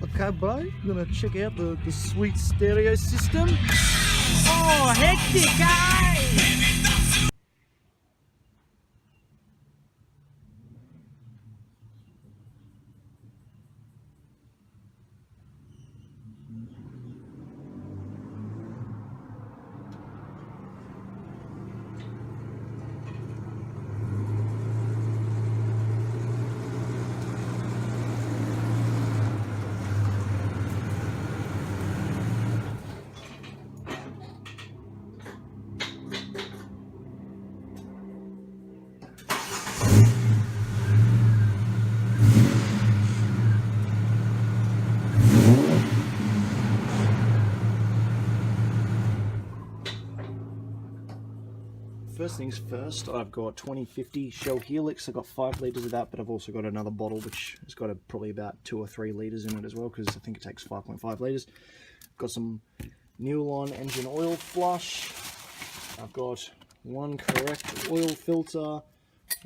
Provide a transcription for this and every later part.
Okay, bro, you gonna check out the sweet stereo system? Oh, hectic, eh? First things first, I've got 2050 Shell Helix. I've got 5 litres of that, but I've also got another bottle which has got probably about 2 or 3 litres in it as well, because I think it takes 5.5 litres. Got some Newline engine oil flush. I've got one correct oil filter.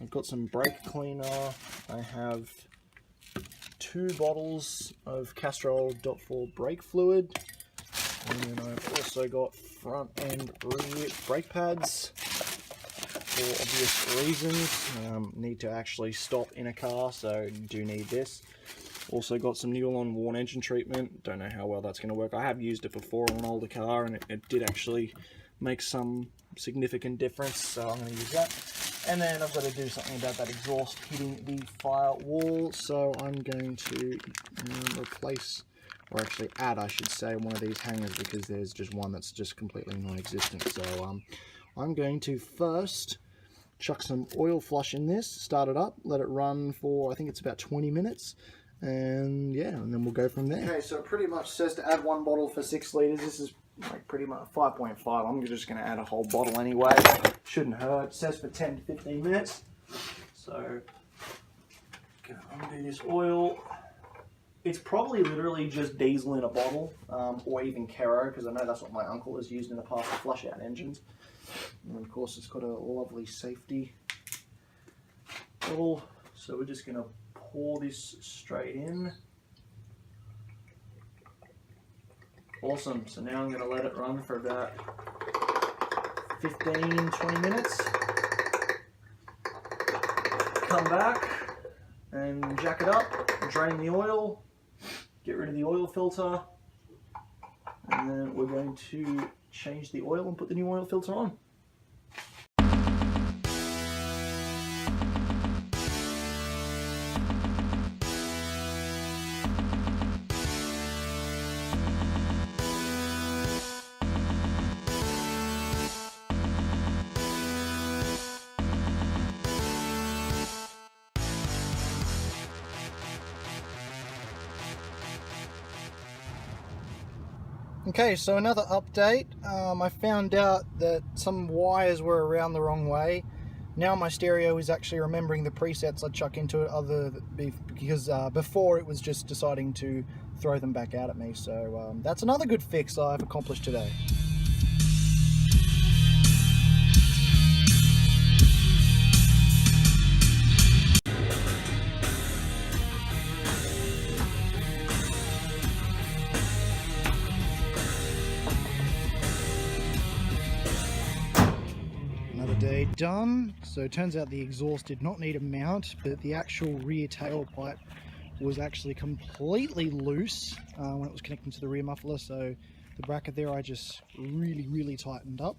I've got some brake cleaner. I have 2 bottles of Castrol .4 brake fluid. And then I've also got front and rear brake pads. For obvious reasons, need to actually stop in a car, so do need this. Also got some Newline worn engine treatment. Don't know how well that's going to work. I have used it before on an older car, and it did actually make some significant difference, so I'm going to use that. And then I've got to do something about that exhaust hitting the firewall, so I'm going to replace, or actually add, I should say, one of these hangers, because there's just one that's just completely non-existent. So I'm going to first chuck some oil flush in this, start it up, let it run for, I think it's about 20 minutes, and yeah, and then we'll go from there. Okay, so it pretty much says to add 1 bottle for 6 litres. This is like pretty much 5.5. I'm just going to add a whole bottle anyway. Shouldn't hurt. It says for 10 to 15 minutes. So, gonna undo this oil. It's probably literally just diesel in a bottle, or even Kero, because I know that's what my uncle has used in the past to flush out engines. And of course it's got a lovely safety bottle, so we're just going to pour this straight in. Awesome, so now I'm going to let it run for about 15-20 minutes. Come back and jack it up, drain the oil, get rid of the oil filter, and then we're going to change the oil and put the new oil filter on. Okay, so another update. I found out that some wires were around the wrong way. Now my stereo is actually remembering the presets I chuck into it, because before it was just deciding to throw them back out at me. So that's another good fix I've accomplished today. Day done. So it turns out the exhaust did not need a mount, but the actual rear tailpipe was actually completely loose when it was connecting to the rear muffler. So the bracket there I just really tightened up.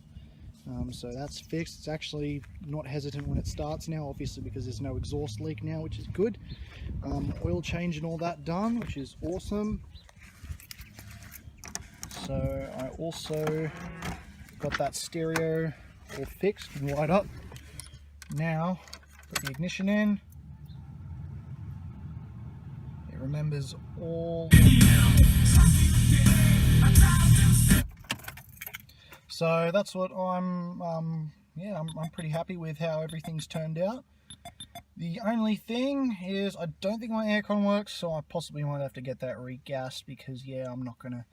So that's fixed. It's actually not hesitant when it starts now, obviously, because there's no exhaust leak now, which is good. Oil change and all that done, which is awesome. So I also got that stereo all fixed and wired up. Now put the ignition in. It remembers all. So that's what I'm pretty happy with how everything's turned out. The only thing is I don't think my aircon works, so I possibly might have to get that regassed, because yeah, I'm not gonna.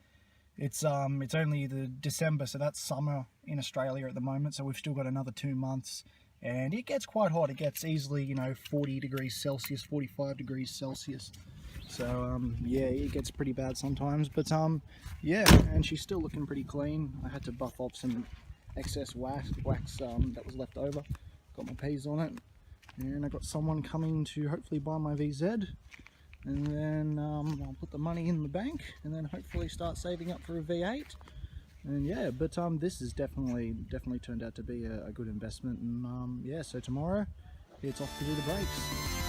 It's only the December, so that's summer in Australia at the moment, so we've still got another 2 months, and it gets quite hot. It gets easily, 40 degrees Celsius, 45 degrees Celsius. So yeah, it gets pretty bad sometimes, but yeah, and she's still looking pretty clean. I had to buff off some excess wax that was left over. Got my P's on it, and I got someone coming to hopefully buy my VZ, and then I'll put the money in the bank, and then hopefully start saving up for a V8. And yeah, but this has definitely turned out to be a good investment, and yeah, so tomorrow it's off to do the brakes.